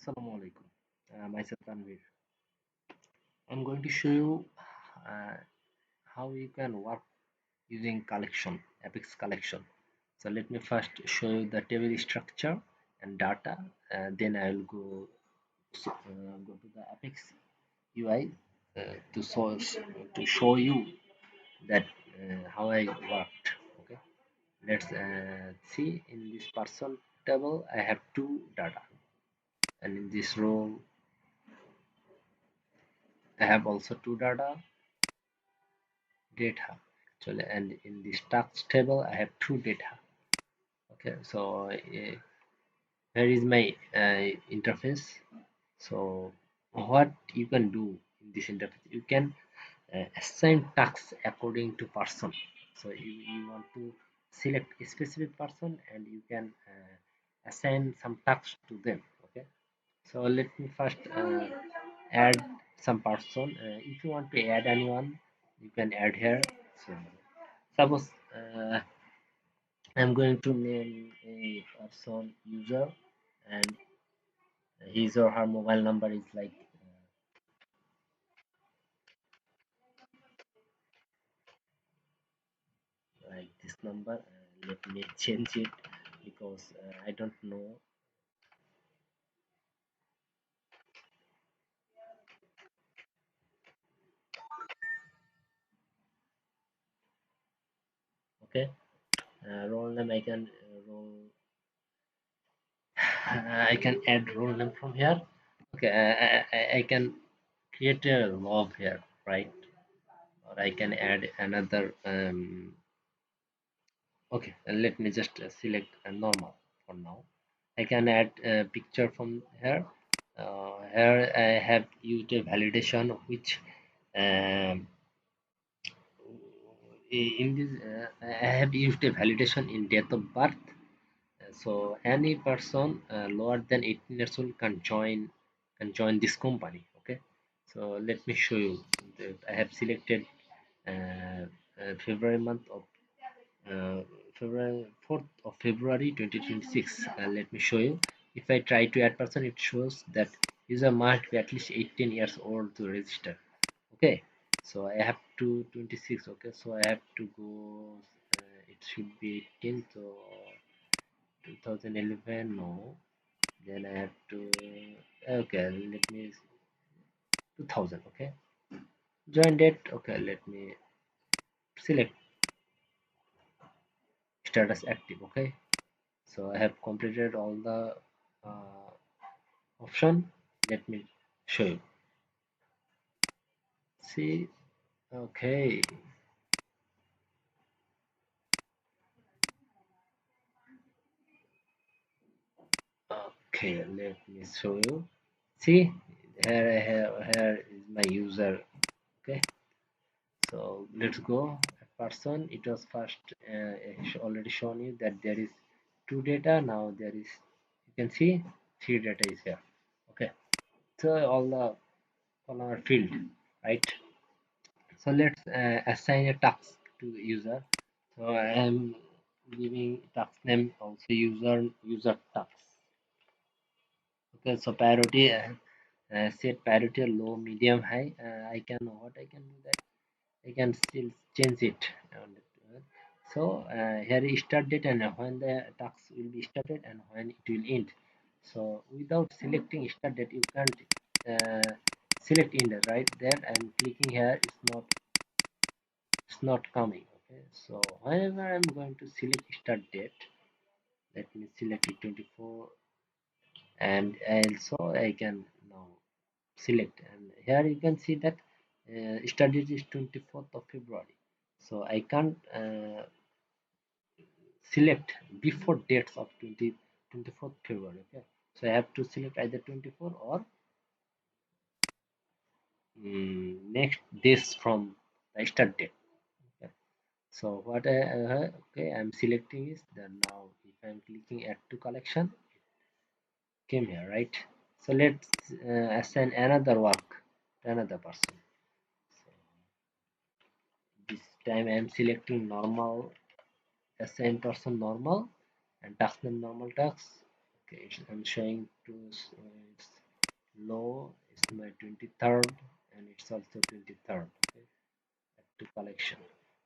Assalamu alaikum. Myself Tanvir. I'm going to show you uh, how you can work using collection, Apex collection. So let me first show you the table structure and data. Then I will go to the Apex UI to show you that how I worked. Okay. Let's see in this person table. I have two data, and in this row I have also two data actually, and in this task table I have two data. Okay, so here is my interface. So what you can do in this interface, you can assign tasks according to person. So you want to select a specific person and you can assign some tasks to them. Okay, so let me first add some person. If you want to add anyone, you can add here. So suppose I'm going to name a person user, and his or her mobile number is like this number. Let me change it because I don't know. Okay, role name I can I can add role name from here. Okay, I can create a log here, right? Or I can add another. Okay, let me just select a normal for now. I can add a picture from here. Here I have used a validation which um, in this I have used a validation in date of birth. So any person lower than 18 years old can join this company. Okay, so let me show you that I have selected February month of uh, February 4th of February 2026. Let me show you. If I try to add person, it shows that user must be at least 18 years old to register. Okay, so I have to 26. Okay, so I have to go. It should be 18. So 2011. No, then I have to. Okay, let me 2000. Okay, join date. Okay, let me select status active. Okay, so I have completed all the uh, option. Let me show you. See, okay, okay, let me show you. See, here is my user. Okay, so let's go. A person, it was first already shown you that there is two data. Now there is, you can see, three data is here. Okay, so all the column filled, right? So let's assign a task to the user. So I am giving task name also user task. Okay, so priority set priority low, medium, high. I can what I can do that I can still change it. So here is start date and when the task will be started and when it will end. So without selecting start date, you can't select end right there, and clicking here it's not coming. Okay, so whenever I'm going to select start date, let me select it 24, and also I can now select, and here you can see that start date is 24th of February. So I can't select before dates of 24th February. Okay, so I have to select either 24 or next days from the start date. Okay. So what okay, I'm selecting is that now if I'm clicking add to collection, came here, right? So let's assign another work to another person. So this time I'm selecting normal, assign person normal, and task name normal task. Okay, I'm showing to low is my 23rd, and it's also 23rd. Okay, to collection.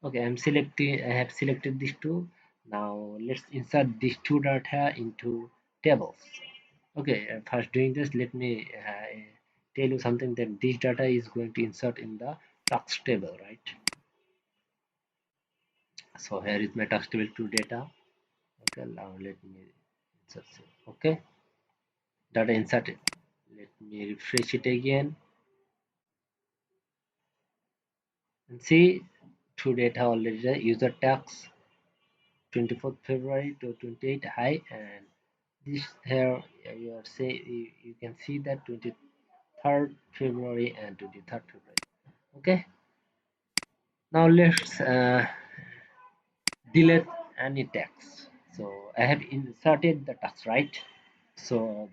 Okay, I have selected these two. Now let's insert these two data into tables. Okay, first doing this, let me tell you something, that this data is going to insert in the tax table, right? So here is my tax table 2 data. Okay, now let me insert it. Okay, data inserted. Let me refresh it again and see two data already there. User tax 24th February to 28 high, and this here you are say you can see that 23rd February and 23rd February. Okay, now let's delete any text. So I have inserted the text, right? So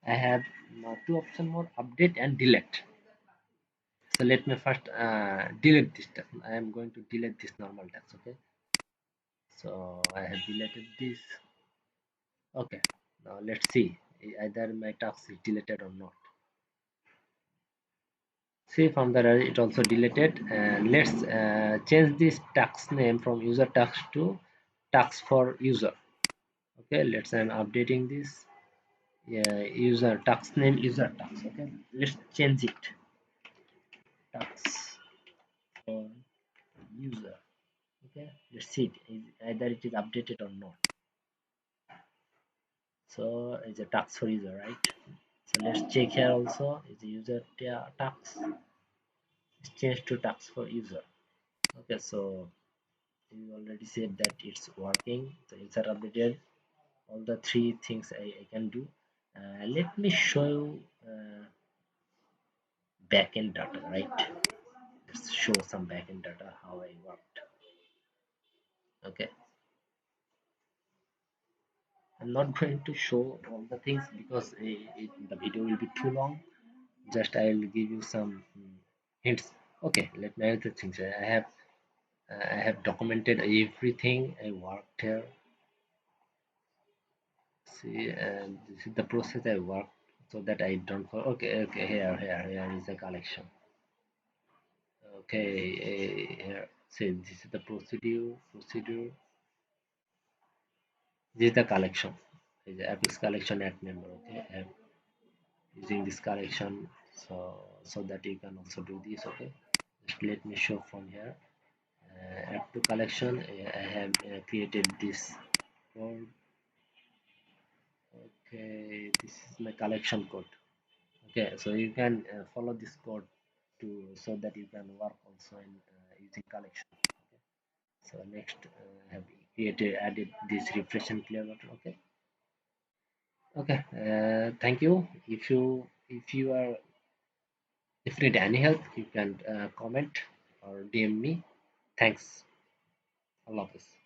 I have now two options more: update and delete. So let me first delete this text. I am going to delete this normal text. Okay, so I have deleted this. Okay, now let's see either my text is deleted or not. See, from the it also deleted, and let's change this tax name from user tax to tax for user. Okay, let's I'm updating this. Yeah, user tax name user tax. Okay, let's change it, tax for user. Okay, let's see either it is updated or not. So it's a tax for user, right? So let's check here also, is the user tax, it's changed to tax for user. Okay, so you already said that it's working. So insert updated, all the three things I can do. Let me show you backend data, right? Let's show some backend data how I worked. Okay, I'm not going to show all the things because the video will be too long. Just I will give you some hints. Okay, let me add the things. I have documented everything I worked here. See, and this is the process I worked, so that I don't for. Okay, okay, here is the collection. Okay, here. See, this is the procedure. This is the collection. This is the Apex collection at member. Okay, I'm using this collection, so that you can also do this. Okay, just let me show from here. Add to collection. I have created this code. Okay, this is my collection code. Okay, so you can follow this code to so that you can work also in using collection. Okay, so next have created added this refresh and clear button. Okay, okay, thank you. If you need any help, you can comment or DM me. Thanks. Allah Hafiz.